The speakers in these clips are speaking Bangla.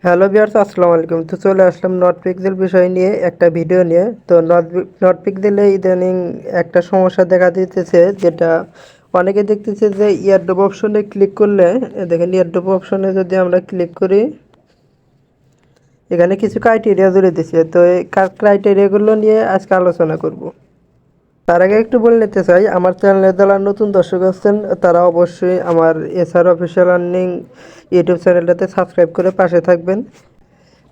হ্যালো ভিউয়ার্স, আসসালামু আলাইকুম। তো চলে আসলাম নট পিক্সেল বিষয় নিয়ে একটা ভিডিও নিয়ে। তো নট পিক্সেলে ইদানিং একটা সমস্যা দেখা দিতেছে, যেটা অনেকে দেখতেছে যে ইয়ারড্রপ অপশনে ক্লিক করলে, দেখেন ইয়ারড্রপ অপশনে যদি আমরা ক্লিক করি, এখানে কিছু ক্রাইটেরিয়া জুড়ে দিচ্ছে। তো এই ক্রাইটেরিয়াগুলো নিয়ে আজকে আলোচনা করব। তার আগে একটু বলে নিতে চাই, আমার চ্যানেলে যারা নতুন দর্শক আছেন তারা অবশ্যই আমার এসআর অফিসিয়াল আর্নিং ইউটিউব চ্যানেলটাতে সাবস্ক্রাইব করে পাশে থাকবেন।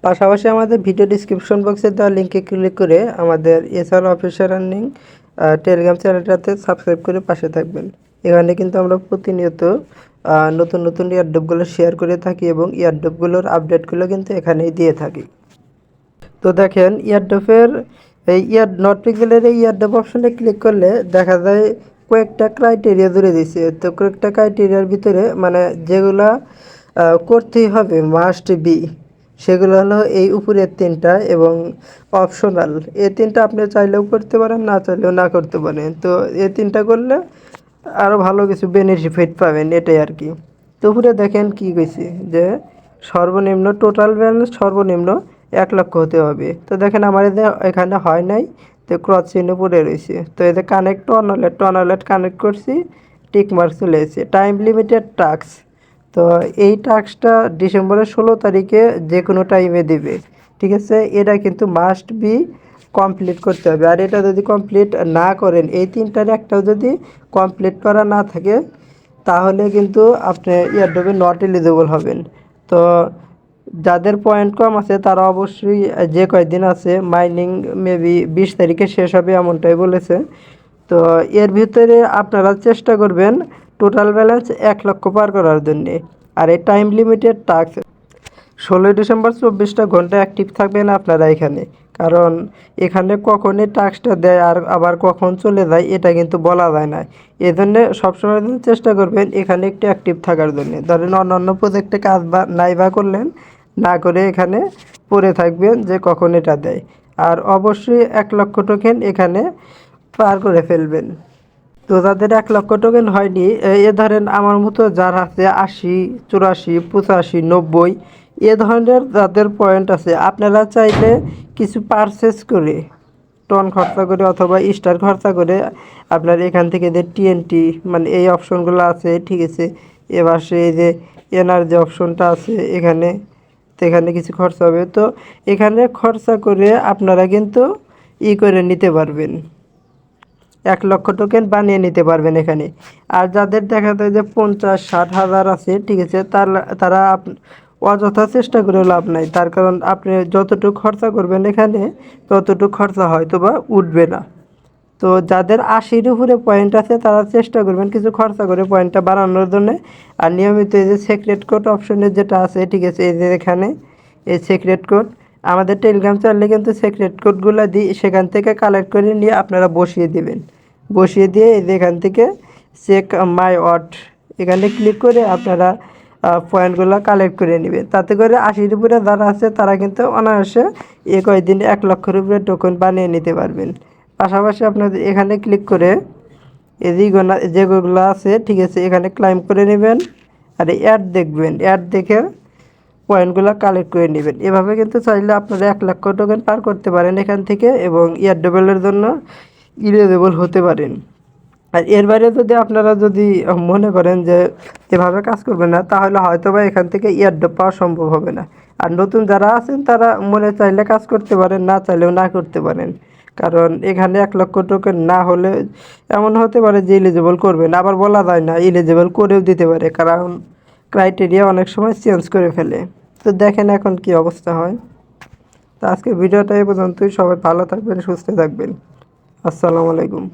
পাশাপাশি আমাদের ভিডিও ডিসক্রিপশন বক্সে দেওয়া লিঙ্কে ক্লিক করে আমাদের এসআর অফিসিয়াল আর্নিং টেলিগ্রাম চ্যানেলটাতে সাবস্ক্রাইব করে পাশে থাকবেন। এখানে কিন্তু আমরা প্রতিনিয়ত নতুন নতুন ইয়ারড্রপগুলো শেয়ার করে থাকি এবং ইয়ারড্রপগুলোর আপডেটগুলো কিন্তু এখানেই দিয়ে থাকি। তো দেখেন ইয়ারড্রপের এই নট পিক্সেলের এই ইয়ারড্রপ অপশনে ক্লিক করলে দেখা যায় কয়েকটা ক্রাইটেরিয়া জুড়ে দিচ্ছে। তো কয়েকটা ক্রাইটেরিয়ার ভিতরে মানে যেগুলা করতেই হবে, মাস্ট বি, সেগুলো হলো এই উপরের তিনটা এবং অপশনাল। এই তিনটা আপনি চাইলেও করতে পারেন, না চাইলেও না করতে পারেন। তো এই তিনটা করলে আরও ভালো কিছু বেনিফিট পাবেন, এটাই আর কি। তো উপরে দেখেন কি কইছে যে সর্বনিম্ন টোটাল ব্যালেন্স সর্বনিম্ন 1 লক্ষ হতে হবে। তো দেখেন আমার এখানে হয় নাই, তো ক্রস চিহ্ন পড়ে রয়েছে। তো এতে কানেক্ট টু অনওয়ালেট কানেক্ট করছি, টিক মার্ক চলে এসেছে। টাইম লিমিটেড টাস্ক, তো এই টাস্কটা ডিসেম্বরের 16 তারিখে যে কোনো টাইমে দিবে, ঠিক আছে। এটা কিন্তু মাস্ট বি কমপ্লিট করতে হবে। আর এটা যদি কমপ্লিট না করেন, এই তিনটার একটাও যদি কমপ্লিট করা না থাকে, তাহলে কিন্তু আপনি ইয়ারড্রপে নট এলিজিবল হবেন। তো যাদের পয়েন্ট কম আছে তারা অবশ্যই, যে কয়েকদিন আছে মাইনিং মেবি 20 তারিখে শেষ হবে এমনটাই বলেছে। তো এর ভিতরে আপনারা চেষ্টা করবেন টোটাল ব্যালেন্স 1 লক্ষ পার করার জন্যে। আর এই টাইম লিমিটেড টাস্ক 16 ডিসেম্বর 24টা ঘন্টা অ্যাক্টিভ থাকবেন আপনারা এখানে। কারণ এখানে কখনই টাস্কটা দেয় আর আবার কখন চলে যায় এটা কিন্তু বলা যায় না। এই জন্যে সবসময় চেষ্টা করবেন এখানে একটু অ্যাক্টিভ থাকার জন্য। ধরেন অন্যান্য প্রজেক্টে কাজ বা নাই বা করলেন, না করে এখানে পড়ে থাকবেন যে কখন এটা দেয়। আর অবশ্যই 1 লক্ষ টোকেন এখানে পার করে ফেলবেন। তো যাদের 1 লক্ষ টোকেন হয়নি, এ ধরেন আমার মতো যার আছে 80, 84, 85, 90, এ ধরনের যাদের পয়েন্ট আছে, আপনারা চাইলে কিছু পারচেস করে, টন খরচা করে অথবা স্টার খরচা করে আপনার এখান থেকে যে টিএনটি মানে এই অপশনগুলো আছে, ঠিক আছে। এবার এই যে এনার্জি অপশনটা আছে এখানে, তো এখানে কিছু খরচা হবে। তো এখানে খরচা করে আপনারা কিন্তু করে নিতে পারবেন, 1 লক্ষ টোকেন বানিয়ে নিতে পারবেন এখানে। আর যাদের দেখা যায় যে 50-60 হাজার আছে, ঠিক আছে, তারা অযথা চেষ্টা করে লাভ নাই। তার কারণ আপনি যতটুকু খরচা করবেন এখানে ততটুকু খরচা হয়তো বা উঠবে না। তো যাদের 80-র উপরে পয়েন্ট আছে তারা চেষ্টা করবেন কিছু খরচা করে পয়েন্টটা বাড়ানোর জন্য। আর নিয়মিত এই যে সিক্রেট কোড অপশনে যেটা আছে, ঠিক আছে, এই যে এখানে এই সিক্রেট কোড, আমাদের টেলিগ্রাম চ্যানেলে কিন্তু সিক্রেট কোডগুলো দিই, সেখান থেকে কালেক্ট করে নিয়ে আপনারা বসিয়ে দিবেন। বসিয়ে দিয়ে এই যে এখান থেকে চেক মাই ওয়াট, এখানে ক্লিক করে আপনারা পয়েন্টগুলো কালেক্ট করে নেবেন। তাতে করে 80-র উপরে যারা আছে তারা কিন্তু অনায়াসে কয়েকদিন 1 লক্ষের উপরে টোকেন বানিয়ে নিতে পারবেন। পাশাপাশি আপনাদের এখানে ক্লিক করে যেগুলো আছে, ঠিক আছে, এখানে ক্লাইম করে নেবেন। আর অ্যাড দেখবেন, অ্যাড দেখে পয়েন্টগুলো কালেক্ট করে নেবেন। এভাবে কিন্তু চাইলে আপনারা 1 লক্ষ টোকেন পার করতে পারেন এখান থেকে এবং ইয়ারড্রপের জন্য ইলিজিবল হতে পারেন। আর এর বাইরে যদি আপনারা মনে করেন যে এভাবে কাজ করবেন না, তাহলে হয়তো বা এখান থেকে ইয়ারড্রপ পাওয়া সম্ভব হবে না। আর নতুন যারা আছেন তারা মনে চাইলে কাজ করতে পারেন, না চাইলেও না করতে পারেন। কারণ এখানে 1 লক্ষ টোকেন না হলে এমন হতে পারে যে ইলিজিবল করবেন, আবার বলা যায় না, ইলিজিবল করেও দিতে পারে, কারণ ক্রাইটেরিয়া অনেক সময় চেঞ্জ করে ফেলে। তো দেখেন এখন কি অবস্থা হয়। তো আজকে ভিডিওটা এই পর্যন্তই। সবাই ভালো থাকবেন, সুস্থ থাকবেন। আসসালামু আলাইকুম।